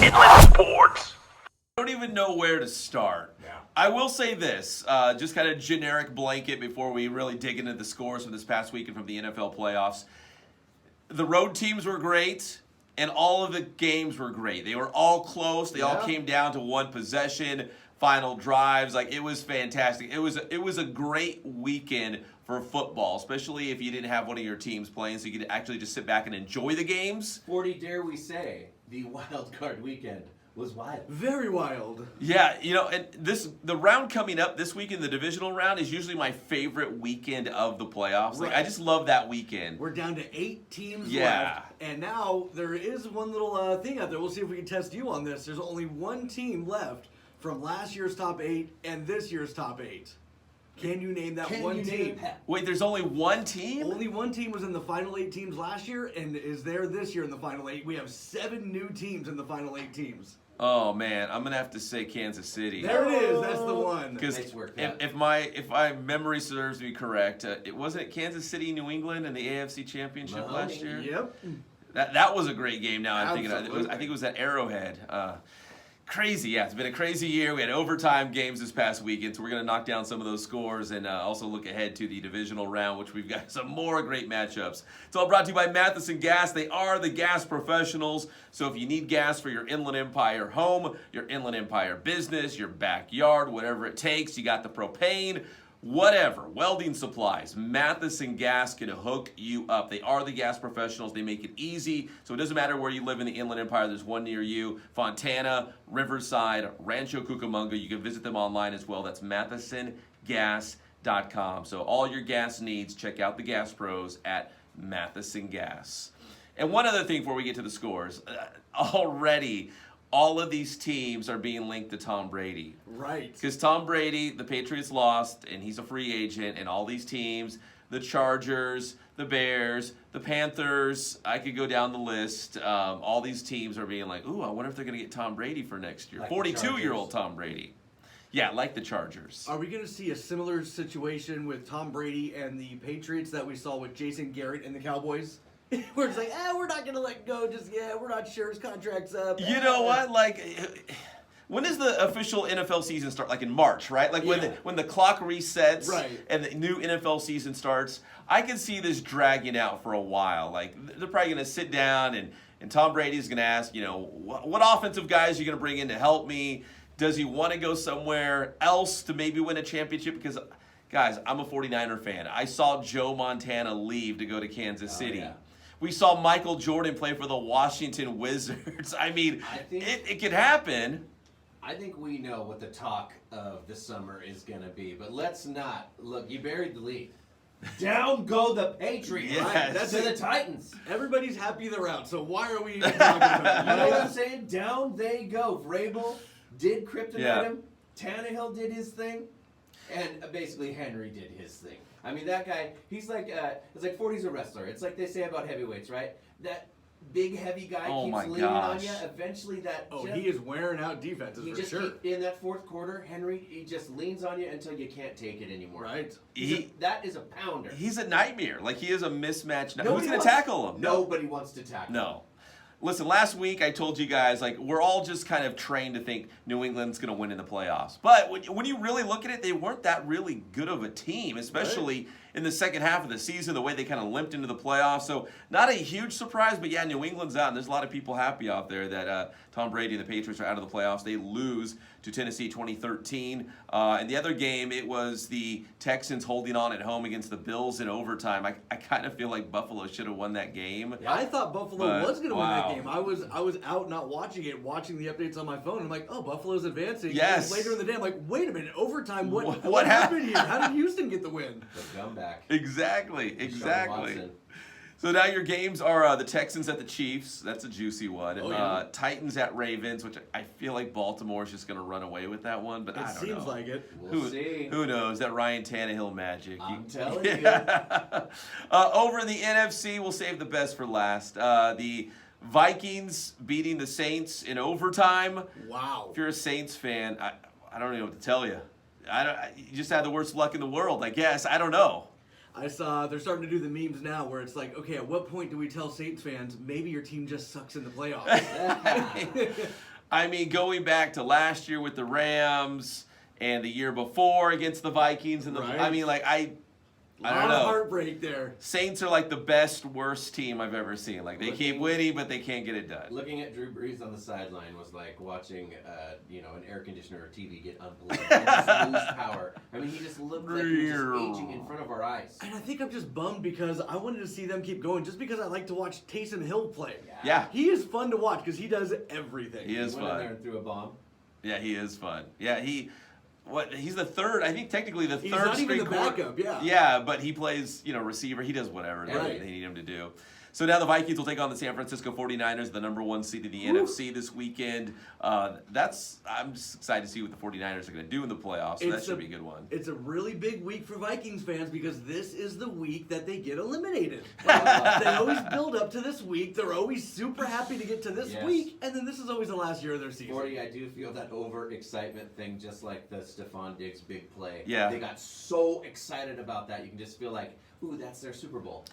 Inland Sports. I don't even know where to start. Yeah. I will say this, just kind of generic blanket before we really dig into the scores from this past weekend from the NFL playoffs. The road teams were great, and all of the games were great. They were all close. They all came down to one possession, final drives. Like, it was fantastic. It was a great weekend for football, especially if you didn't have one of your teams playing, so you could actually just sit back and enjoy the games. 40, dare we say, the wild card weekend was wild. Very wild. Yeah, and the round coming up this weekend, the divisional round, is usually my favorite weekend of the playoffs. Like, I just love that weekend. We're down to 8 teams Yeah. left, and now there is one little thing out there. We'll see if we can test you on this. There's only one team left from last year's top 8 and this year's top 8. Can you name that one team? Wait, there's only one team? Only one team was in the final 8 teams last year and is there this year in the final 8. We have 7 new teams in the final 8 teams. Oh man, I'm gonna have to say Kansas City. There it is. That's the one. Because Nice work, if my memory serves me correct, it wasn't Kansas City, New England, in the AFC Championship last year. Yep. That was a great game. Now I'm thinking, Absolutely. I think it was at Arrowhead. Crazy, yeah. It's been a crazy year. We had overtime games this past weekend, so we're going to knock down some of those scores and also look ahead to the divisional round, which we've got some more great matchups. It's all brought to you by Matheson Gas. They are the gas professionals. So if you need gas for your Inland Empire home, your Inland Empire business, your backyard, whatever it takes, you got the propane, whatever, welding supplies, Matheson Gas can hook you up. They are the gas professionals. They make it easy, so it doesn't matter where you live in the Inland Empire. There's one near you. Fontana, Riverside, Rancho Cucamonga. You can visit them online as well. That's MathesonGas.com. So all your gas needs, check out the Gas Pros at Matheson Gas. And one other thing before we get to the scores. Already, all of these teams are being linked to Tom Brady. Right. Because Tom Brady, the Patriots lost, and he's a free agent, and all these teams, the Chargers, the Bears, the Panthers, I could go down the list. All these teams are being like, ooh, I wonder if they're going to get Tom Brady for next year. Like the 42-year-old Tom Brady. Yeah, like the Chargers. Are we going to see a similar situation with Tom Brady and the Patriots that we saw with Jason Garrett and the Cowboys? We're just like, we're not going to let go just yet. We're not sure his contract's up. You know what? Like, when does the official NFL season start? Like in March, right? Like when the clock resets and the new NFL season starts. I can see this dragging out for a while. Like, they're probably going to sit down and Tom Brady's going to ask, what offensive guys are you going to bring in to help me? Does he want to go somewhere else to maybe win a championship? Because, guys, I'm a 49er fan. I saw Joe Montana leave to go to Kansas City. Yeah. We saw Michael Jordan play for the Washington Wizards. I mean, it could happen. I think we know what the talk of the summer is going to be, but let's not. Look, you buried the lead. Down go the Patriots. Yes. Right? That's to the Titans. Everybody's happy they're out, so why are we even talking about it? You know what I'm saying? Down they go. Vrabel did kryptonite him. Tannehill did his thing. And basically Henry did his thing. I mean, that guy, he's like, it's like 40's a wrestler. It's like they say about heavyweights, right? That big, heavy guy keeps leaning on you. Eventually that... he is wearing out defenses for sure. In that fourth quarter, Henry, he just leans on you until you can't take it anymore. Right. That is a pounder. He's a nightmare. Like, he is a mismatch. Who's going to tackle him? Nobody wants to tackle him. No. Listen, last week I told you guys, like, we're all just kind of trained to think New England's going to win in the playoffs. But when you really look at it, they weren't that really good of a team, especially in the second half of the season, the way they kind of limped into the playoffs. So not a huge surprise, but yeah, New England's out, and there's a lot of people happy out there that Tom Brady and the Patriots are out of the playoffs. They lose to Tennessee 2013. And the other game, it was the Texans holding on at home against the Bills in overtime. I kind of feel like Buffalo should have won that game. Yeah, I thought Buffalo was going to win that game. I was out not watching it, watching the updates on my phone. I'm like, oh, Buffalo's advancing. Yes. And later in the day, I'm like, wait a minute, overtime. What happened here? How did Houston get the win? The comeback. Exactly. So now your games are the Texans at the Chiefs. That's a juicy one. And, Titans at Ravens, which I feel like Baltimore is just going to run away with that one, but I don't know. It seems like it. We'll see. Who knows? That Ryan Tannehill magic. I'm telling you. Over the NFC, we'll save the best for last. The Vikings beating the Saints in overtime. Wow. If you're a Saints fan, I don't know what to tell you. You just had the worst luck in the world, I guess. I don't know. I saw they're starting to do the memes now where it's like, okay, at what point do we tell Saints fans maybe your team just sucks in the playoffs? I mean, going back to last year with the Rams and the year before against the Vikings and the Right. I mean, like I don't Lot of know. heartbreak there. Saints are like the best worst team I've ever seen. Like they keep winning, but they can't get it done. Looking at Drew Brees on the sideline was like watching, an air conditioner or TV get unplugged and just lose power. I mean, he just looked like he was just aging in front of our eyes. And I think I'm just bummed because I wanted to see them keep going just because I like to watch Taysom Hill play. Yeah. He is fun to watch because he does everything. He is He went in there fun. and threw a bomb. Yeah, he is fun. Yeah, he's the third, I think technically the He's third not even straight the quarter- backup, yeah. Yeah, but he plays, receiver. He does whatever Right. they need him to do. So now the Vikings will take on the San Francisco 49ers, the number 1 seed in the NFC this weekend. I'm just excited to see what the 49ers are going to do in the playoffs. So that should be a good one. It's a really big week for Vikings fans because this is the week that they get eliminated. They always build up to this week. They're always super happy to get to this Yes. week, and then this is always the last year of their season. 40, I do feel that overexcitement thing, just like the Stephon Diggs big play. Yeah. They got so excited about that. You can just feel like, ooh, that's their Super Bowl.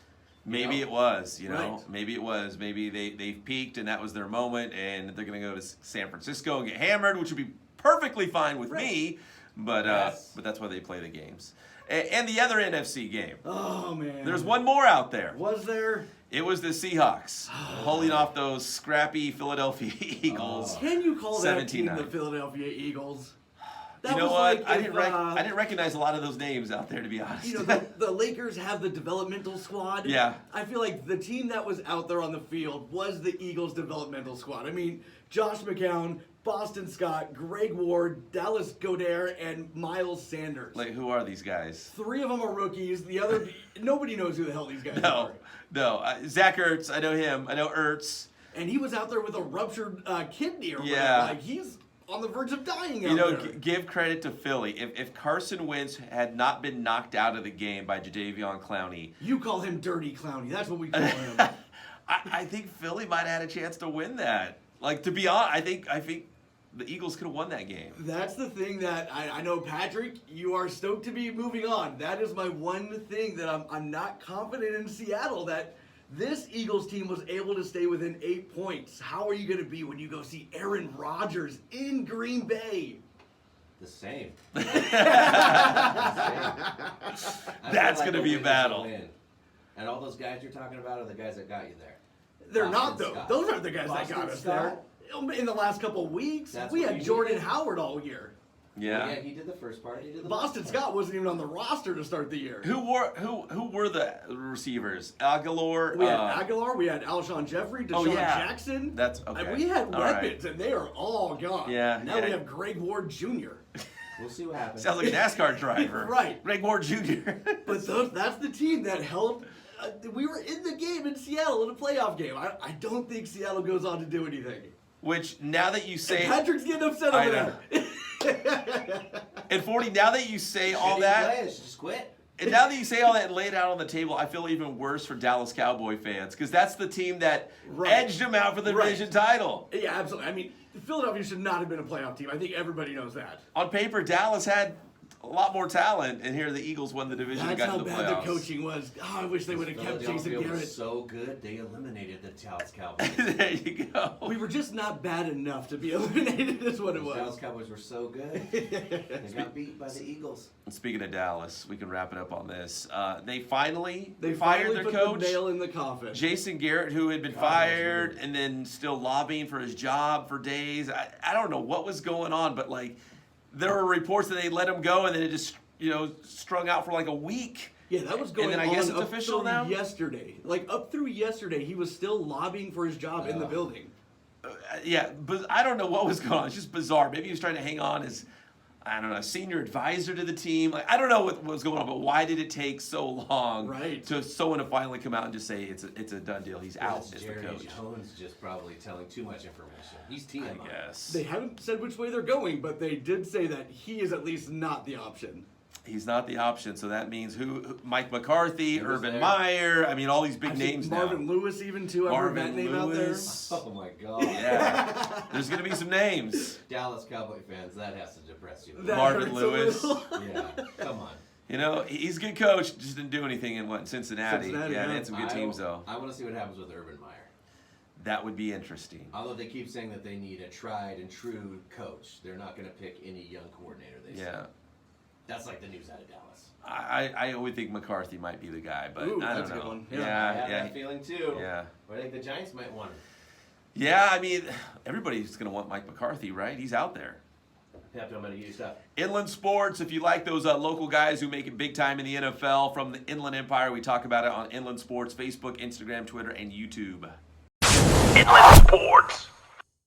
Maybe it was, Right. Maybe it was. Maybe they've peaked and that was their moment and they're going to go to San Francisco and get hammered, which would be perfectly fine with me. But Yes. but that's why they play the games. And the other NFC game. Oh, man. There's one more out there. Was there? It was the Seahawks holding off those scrappy Philadelphia Eagles. Can you call that team 17-9. the Philadelphia Eagles? That You know was what? like I if, didn't recognize a lot of those names out there, to be honest. the Lakers have the developmental squad. Yeah. I feel like the team that was out there on the field was the Eagles' developmental squad. I mean, Josh McCown, Boston Scott, Greg Ward, Dallas Goedert, and Miles Sanders. Like, who are these guys? 3 of them are rookies. The other, nobody knows who the hell these guys are. No. Zach Ertz, I know him. I know Ertz. And he was out there with a ruptured kidney or Yeah. whatever. Like, he's on the verge of dying out You know, there. give credit to Philly. If Carson Wentz had not been knocked out of the game by Jadeveon Clowney, You call him Dirty Clowney. That's what we call him. I think Philly might have had a chance to win that. Like, to be honest, I think the Eagles could have won that game. That's the thing that I know, Patrick, you are stoked to be moving on. That is my one thing that I'm not confident in Seattle that this Eagles team was able to stay within 8 points. How are you going to be when you go see Aaron Rodgers in Green Bay? The same. That's gonna be a battle. And all those guys you're talking about are the guys that got you there. They're not, Boston though. Scott. Those aren't the guys that Boston got us Scott? there. In the last couple of weeks, That's we what had you Jordan needed? Howard all year. Yeah. Yeah, he did the first part. He did the Boston last part. Scott wasn't even on the roster to start the year. Who were the receivers? Aguilar. We had Aguilar, we had Alshon Jeffrey, Deshaun Jackson. That's okay. And we had All right. weapons, and they are all gone. Yeah, Now yeah. we have Greg Ward Jr. We'll see what happens. Sounds like a NASCAR driver. Right. Greg Ward Jr. But that's the team that held. We were in the game in Seattle in a playoff game. I don't think Seattle goes on to do anything. Which now that you say, And Patrick's getting upset I over there. and 40, now that you say all Shitty that, players, just quit. and now that you say all that and lay it out on the table, I feel even worse for Dallas Cowboy fans because that's the team that Right. edged them out for the Right. division title. Yeah, absolutely. I mean, Philadelphia should not have been a playoff team. I think everybody knows that. On paper, Dallas had a lot more talent, and here the Eagles won the division and That's got how to the bad playoffs. the coaching was. Oh, I wish they would have kept Jason Philadelphia Garrett. was so good, they eliminated the Dallas Cowboys. There you go. We were just not bad enough to be eliminated, is what it The Dallas was. Cowboys were so good, they got beat by the Eagles. And speaking of Dallas, we can wrap it up on this. They finally They fired finally their put coach, the nail in the coffin. Jason Garrett, who had been God, that was fired weird. and then still lobbying for his job for days. I don't know what was going on, but like there were reports that they let him go and then it just strung out for like a week. Yeah, that was going And then on I guess it's up official through now? yesterday. Like, up through yesterday, he was still lobbying for his job in the building. Yeah, but I don't know what was going on. It's just bizarre. Maybe he was trying to hang on as, I don't know, a senior advisor to the team. Like I don't know what was going on, but why did it take so long Right. to someone to finally come out and just say it's a done deal? He's out That's as the Jerry coach. Jones just probably telling too much information. He's I TMI. guess They haven't said which way they're going, but they did say that he is at least not the option. he's not the option. So that means who Mike McCarthy, He was Urban there. Meyer. I mean, all these big I've seen names Marvin now. Lewis even too. I've heard that Marvin name out there. Lewis. Oh my God. Yeah, there's gonna be some names. Dallas Cowboy fans, that has to depress you. That Marvin hurts a Lewis. little. Yeah, come on. You know, he's a good coach. Just didn't do anything in Cincinnati. Cincinnati, Yeah, they yeah. had some good teams though. I want to see what happens with Urban Meyer. That would be interesting. Although they keep saying that they need a tried and true coach. They're not going to pick any young coordinator, they say. Yeah. That's like the news out of Dallas. I would think McCarthy might be the guy, but Ooh, I don't that's a know. good one. I Yeah, have yeah, that feeling too. yeah. But I think the Giants might want him. Yeah, I mean, everybody's going to want Mike McCarthy, right? He's out there. Pep, I'm going to use that. Inland Sports, if you like those local guys who make it big time in the NFL from the Inland Empire, we talk about it on Inland Sports, Facebook, Instagram, Twitter, and YouTube. Inland Sports.